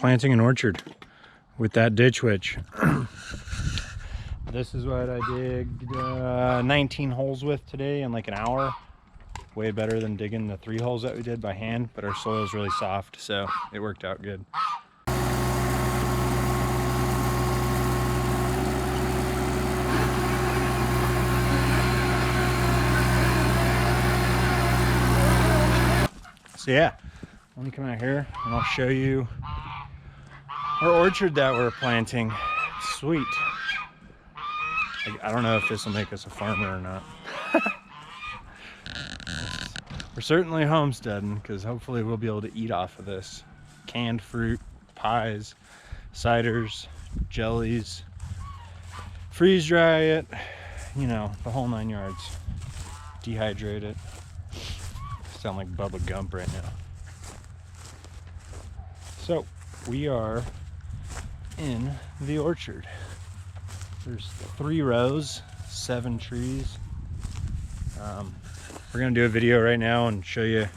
planting an orchard with that ditch witch. This is what I digged 19 holes with today in like an hour. Way better than digging the 3 holes that we did by hand, but our soil is really soft, so it worked out good. So yeah, let me come out here and I'll show you our orchard that we're planting. It's sweet. I don't know if this will make us a farmer or not. We're certainly homesteading because hopefully we'll be able to eat off of this. Canned fruit, pies, ciders, jellies, freeze dry it, you know, the whole 9 yards. Dehydrate it. Sound like Bubba Gump right now. So we are in the orchard. There's 3 rows, 7 trees. We're gonna do a video right now and show you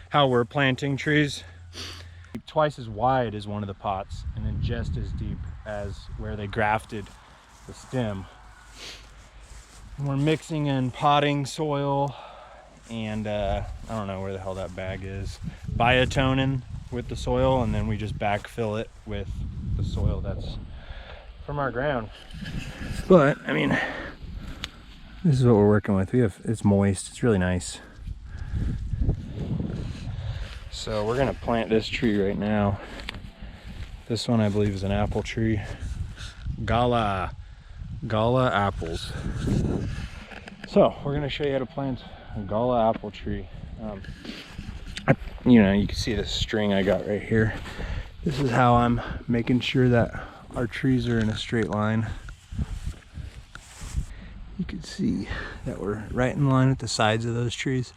how we're planting trees. Twice as wide as one of the pots, and then just as deep as where they grafted the stem. And we're mixing in potting soil and I don't know where the hell that bag is, biotonin with the soil, and then we just backfill it with the soil that's from our ground. But I mean, this is what we're working with. It's moist, it's really nice. So we're gonna plant this tree right now. This one I believe is an apple tree. Gala apples. So we're gonna show you how to plant a Gala apple tree. You know, you can see the string I got right here. This is how I'm making sure that our trees are in a straight line. You can see that we're right in line with the sides of those trees.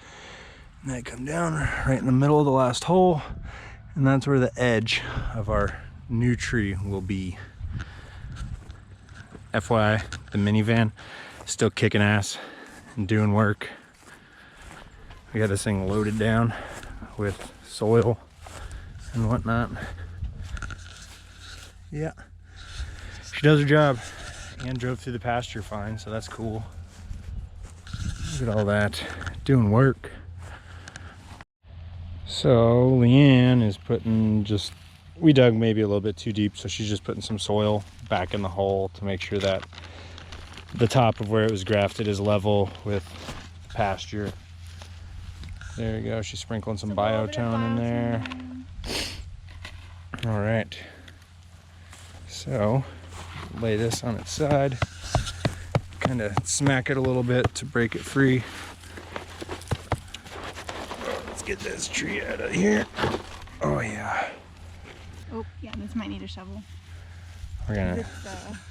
And they come down right in the middle of the last hole, and that's where the edge of our new tree will be. FYI, the minivan is still kicking ass and doing work. We got this thing loaded down with soil and whatnot. Yeah, she does her job and drove through the pasture fine, so that's cool. Look at all that, doing work. So Leanne is putting we dug maybe a little bit too deep, so she's just putting some soil back in the hole to make sure that the top of where it was grafted is level with the pasture. There you go, she's sprinkling some biotone in there. All right, so lay this on its side, kind of smack it a little bit to break it free. Let's get this tree out of here. Oh yeah. Oh yeah, this might need a shovel. We're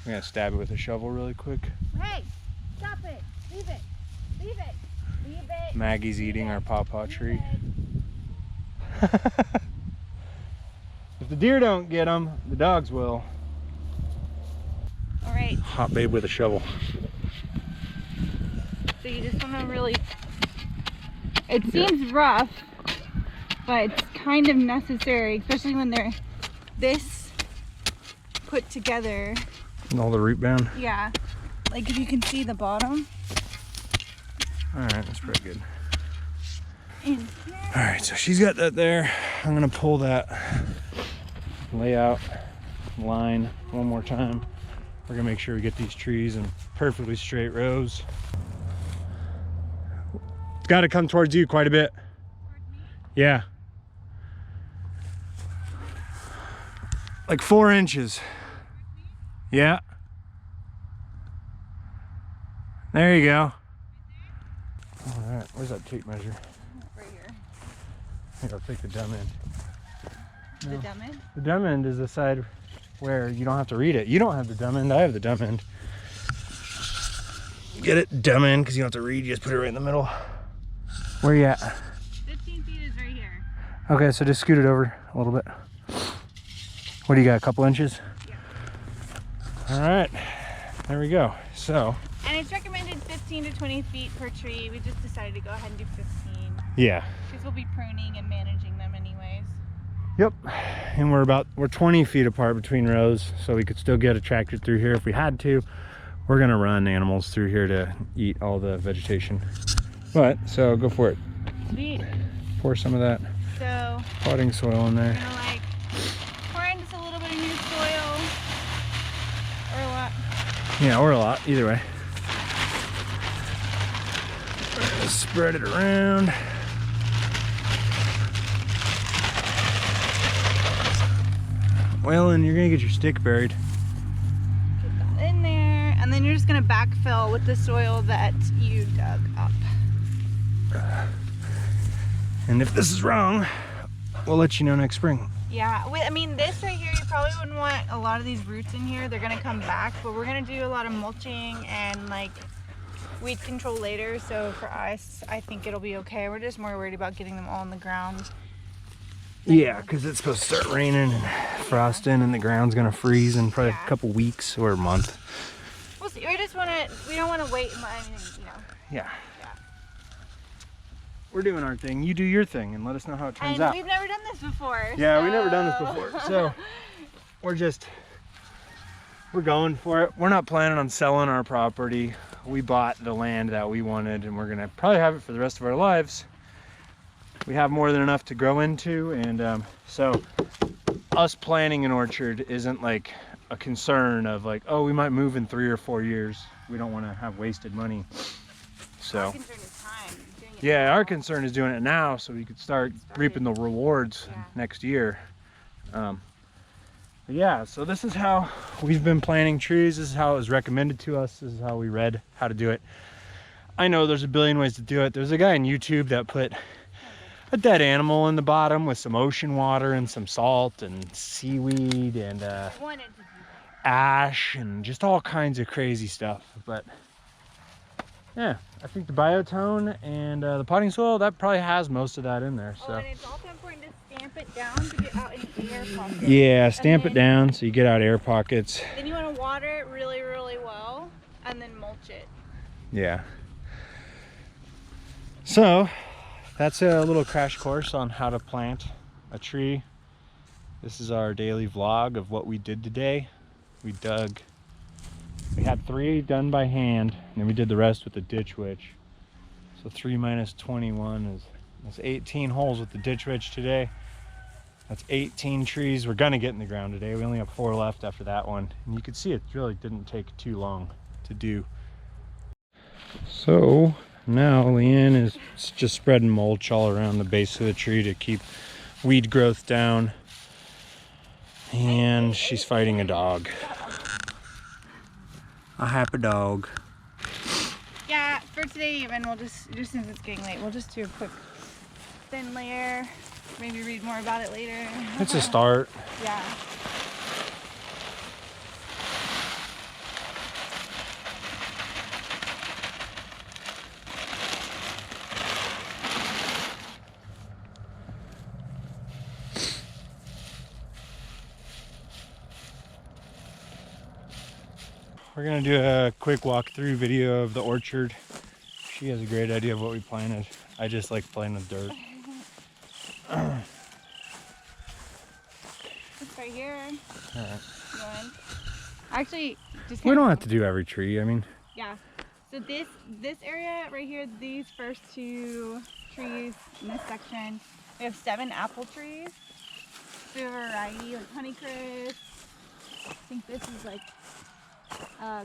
gonna stab it with a shovel really quick. Hey, stop it! Leave it! Leave it! Leave it! Maggie's eating our pawpaw tree. If the deer don't get them, the dogs will. All right. Hot babe with a shovel. So you just want to really, it seems rough, but it's kind of necessary, especially when they're this put together. And all the root bound? Yeah. Like if you can see the bottom. All right, that's pretty good. In here. All right, so she's got that there. I'm gonna pull that layout line one more time. We're gonna make sure we get these trees in perfectly straight rows. It's got to come towards you quite a bit. Towards me? Yeah. Like 4 inches. Yeah. There you go. All right, where's that tape measure? Right here. Here, I'll take the dumb end. The dumb end? The dumb end is the side where you don't have to read it. You don't have the dumb end, I have the dumb end. Get it, dumb end, because you don't have to read, you just put it right in the middle. Where you at? 15 feet is right here. Okay, so just scoot it over a little bit. What do you got, a couple inches? Yeah. All right, there we go. So. And it's recommended 15 to 20 feet per tree. We just decided to go ahead and do 15. Yeah. Because we'll be pruning and managing them anyways. Yep, and we're 20 feet apart between rows, so we could still get a tractor through here if we had to. We're gonna run animals through here to eat all the vegetation. But, so go for it. Sweet. Pour some of that potting soil in there. We're gonna like pour in just a little bit of new soil, or a lot. Yeah, or a lot, either way. Spread it around. Well, and you're gonna get your stick buried. Get that in there, and then you're just gonna backfill with the soil that you dug up. And if this is wrong, we'll let you know next spring. Yeah, I mean, this right here, you probably wouldn't want a lot of these roots in here. They're gonna come back, but we're gonna do a lot of mulching and like weed control later. So for us, I think it'll be okay. We're just more worried about getting them all in the ground. Yeah, because it's supposed to start raining and frosting, and the ground's gonna freeze in probably a couple weeks or a month. We'll see. We don't wanna wait and let anything, you know. Yeah. We're doing our thing. You do your thing and let us know how it turns out. We've never done this before. Yeah, we've never done this before. So we're going for it. We're not planning on selling our property. We bought the land that we wanted, and we're gonna probably have it for the rest of our lives. We have more than enough to grow into, and so us planting an orchard isn't like a concern of like, oh, we might move in 3 or 4 years. We don't want to have wasted money. So our concern is time. Yeah, our concern is doing it now so we could start reaping the rewards next year. But yeah, so this is how we've been planting trees. This is how it was recommended to us. This is how we read how to do it. I know there's a billion ways to do it. There's a guy on YouTube that put a dead animal in the bottom with some ocean water and some salt and seaweed and ash and just all kinds of crazy stuff. But yeah, I think the biotone and the potting soil, that probably has most of that in there. So. Oh, and it's also important to stamp it down to get out any air pockets. Yeah, stamp it down so you get out air pockets. Then you want to water it really, really well and then mulch it. Yeah. So, that's a little crash course on how to plant a tree. This is our daily vlog of what we did today. We had 3 done by hand, and then we did the rest with the ditch witch. So 3 minus 21 is 18 holes with the ditch witch today. That's 18 trees we're gonna get in the ground today. We only have 4 left after that one. And you can see it really didn't take too long to do. So now Leanne is just spreading mulch all around the base of the tree to keep weed growth down. And she's fighting a dog. A happy dog. Yeah, for today even, we'll just since it's getting late, we'll just do a quick thin layer. Maybe read more about it later. It's a start. Yeah. We're gonna do a quick walkthrough video of the orchard. She has a great idea of what we planted. I just like playing with dirt. It's right here. All right. Actually, just We don't have to do every tree. I mean, yeah. So this area right here, these first 2 trees in this section, we have 7 apple trees. We have a variety like Honeycrisp. I think this is like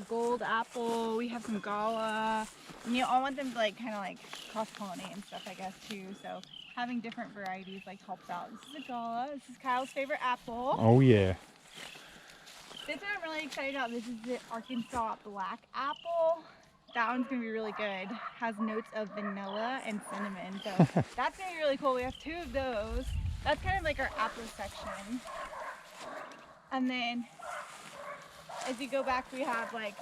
gold apple. We have some Gala. And you all want them to like kind of like cross-pollinate and stuff, I guess, too. So having different varieties like helps out. This is a Gala. This is Kyle's favorite apple. oh yeah. This one I'm really excited about. This is the Arkansas Black Apple. That one's gonna be really good. Has notes of vanilla and cinnamon. So that's gonna be really cool. We have 2 of those. That's kind of like our apple section. And then as you go back, we have like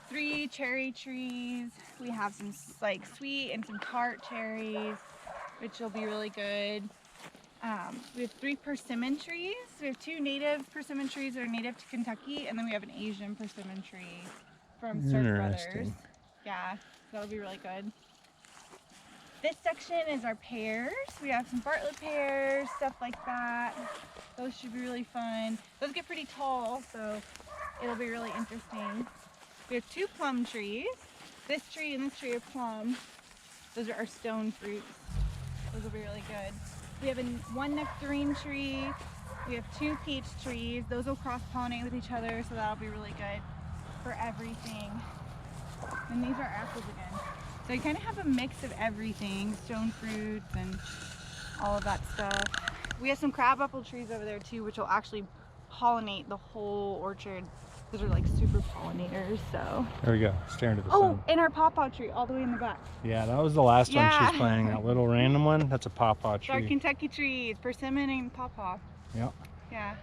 3 cherry trees. We have some like sweet and some tart cherries, which will be really good. We have 3 persimmon trees. We have 2 native persimmon trees that are native to Kentucky, and then we have an Asian persimmon tree from Stark Brothers. Yeah, that'll be really good. This section is our pears. We have some Bartlett pears, stuff like that. Those should be really fun. Those get pretty tall, so it'll be really interesting. We have 2 plum trees. This tree and this tree are plum. Those are our stone fruits. Those will be really good. We have 1 nectarine tree. We have 2 peach trees. Those will cross-pollinate with each other, so that'll be really good for everything. And these are apples again. So you kind of have a mix of everything, stone fruits and all of that stuff. We have some crabapple trees over there too, which will actually pollinate the whole orchard. Those are like super pollinators, so. There we go, staring to the sun. Oh, and our pawpaw tree all the way in the back. Yeah, that was the last one she was planting, that little random one. That's a pawpaw tree. Our Kentucky trees, persimmon and pawpaw. Yep. Yeah.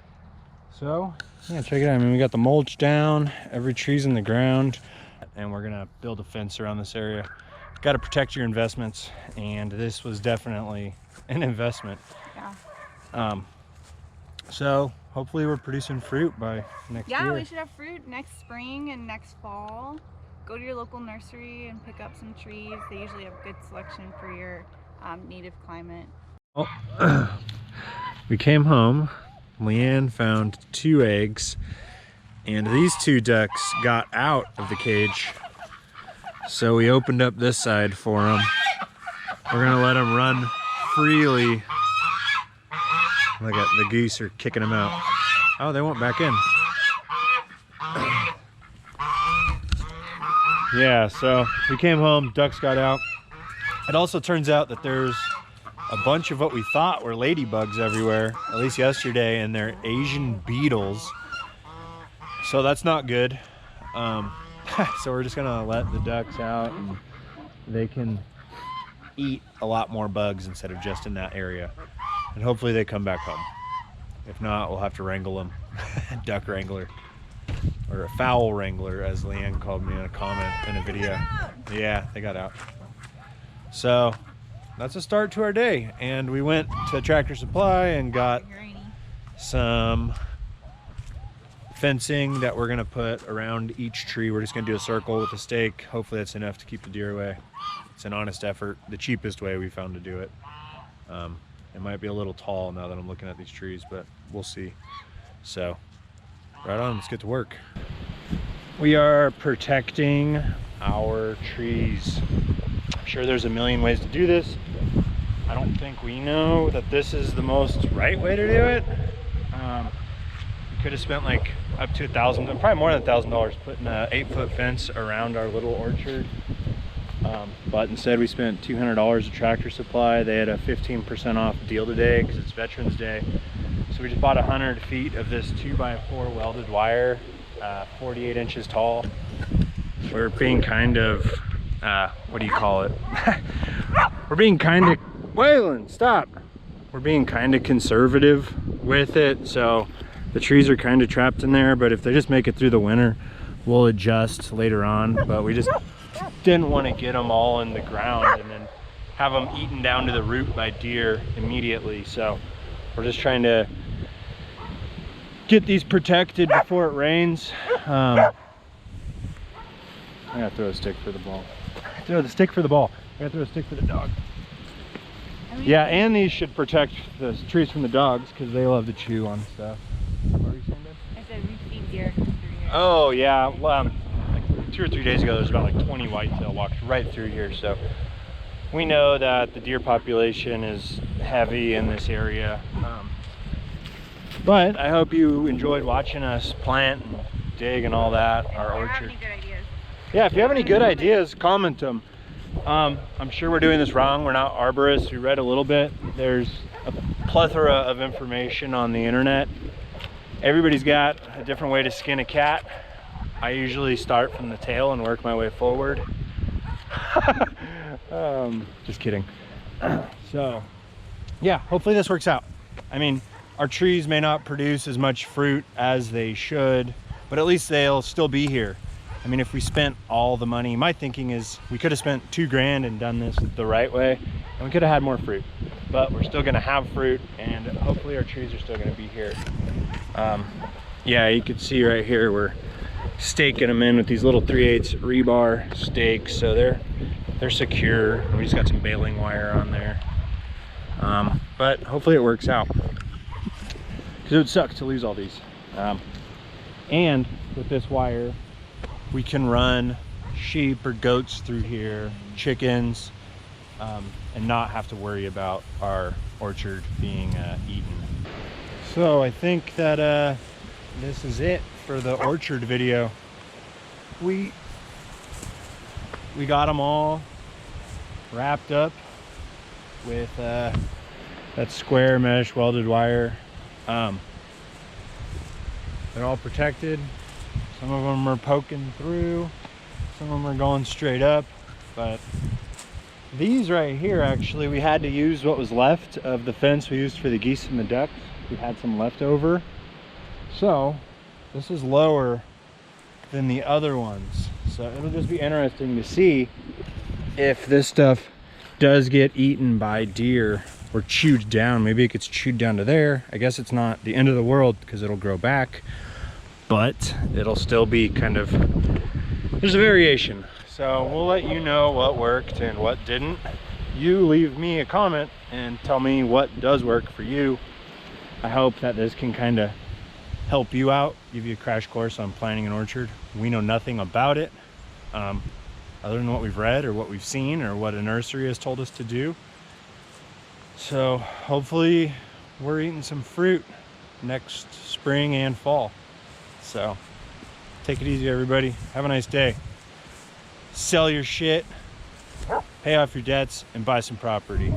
So, yeah, check it out. I mean, we got the mulch down, every tree's in the ground, and we're gonna build a fence around this area. Got to protect your investments, and this was definitely an investment. Yeah. So hopefully we're producing fruit by next year. Yeah, we should have fruit next spring and next fall. Go to your local nursery and pick up some trees. They usually have good selection for your native climate. Oh, we came home. Leanne found 2 eggs, and these 2 ducks got out of the cage. So we opened up this side for them. We're gonna let them run freely. Look at the geese are kicking them out. Oh, they went back in. Yeah, so we came home, ducks got out. It also turns out that there's a bunch of what we thought were ladybugs everywhere, at least yesterday, and they're Asian beetles. So that's not good. So we're just gonna let the ducks out and they can eat a lot more bugs instead of just in that area. And hopefully they come back home. If not, we'll have to wrangle them. Duck wrangler. Or a fowl wrangler, as Leanne called me in a comment in a video. Yeah, they got out. So that's a start to our day. And we went to Tractor Supply and got some fencing that we're gonna put around each tree. We're just gonna do a circle with a stake. Hopefully that's enough to keep the deer away. It's an honest effort, the cheapest way we found to do it. It might be a little tall now that I'm looking at these trees, but we'll see. So, right on, let's get to work. We are protecting our trees. I'm sure there's a million ways to do this. I don't think we know that this is the most right way to do it. We could have spent like up to $1,000, probably more than $1,000 putting an 8-foot fence around our little orchard. But instead we spent $200 at Tractor Supply. They had a 15% off deal today because it's Veterans Day. So we just bought 100 feet of this 2x4 welded wire, 48 inches tall. We're being kind of, what do you call it? We're being kind of, Waylon, stop. We're being kind of conservative with it. So the trees are kind of trapped in there, but if they just make it through the winter, we'll adjust later on. But we just didn't want to get them all in the ground and then have them eaten down to the root by deer immediately. So we're just trying to get these protected before it rains. I gotta throw a stick for the ball. Throw the stick for the ball. I gotta throw a stick for the dog. Yeah, and these should protect the trees from the dogs because they love to chew on stuff. What were you saying, Ben? I said we've seen deer come through here. Oh yeah, well, like 2 or 3 days ago there's about like 20 whitetail walked right through here, so we know that the deer population is heavy in this area. But I hope you enjoyed watching us plant and dig and all that, our orchard. Any good ideas? Yeah, if you have any good ideas, comment them. I'm sure we're doing this wrong. We're not arborists. We read a little bit. There's a plethora of information on the internet. Everybody's got a different way to skin a cat. I usually start from the tail and work my way forward. Just kidding. So yeah, hopefully this works out. I mean, our trees may not produce as much fruit as they should, but at least they'll still be here. I mean, if we spent all the money, my thinking is we could have spent $2 grand and done this the right way, and we could have had more fruit, but we're still gonna have fruit, and hopefully our trees are still gonna be here. Yeah, you can see right here, we're staking them in with these little 3/8 rebar stakes, so they're they're secure, and we just got some baling wire on there. But hopefully it works out, because it would suck to lose all these. And with this wire, we can run sheep or goats through here, chickens, and not have to worry about our orchard being eaten. So I think that this is it for the orchard video. We got them all wrapped up with that square mesh welded wire. They're all protected. Some of them are poking through, some of them are going straight up, but these right here, actually, we had to use what was left of the fence we used for the geese and the ducks. We had some left over. So this is lower than the other ones. So it'll just be interesting to see if this stuff does get eaten by deer or chewed down. Maybe it gets chewed down to there. I guess it's not the end of the world because it'll grow back, but it'll still be kind of, there's a variation. So we'll let you know what worked and what didn't. You leave me a comment and tell me what does work for you. I hope that this can kind of help you out, give you a crash course on planting an orchard. We know nothing about it, other than what we've read or what we've seen or what a nursery has told us to do. So hopefully we're eating some fruit next spring and fall. So take it easy, everybody. Have a nice day. Sell your shit, pay off your debts, and buy some property.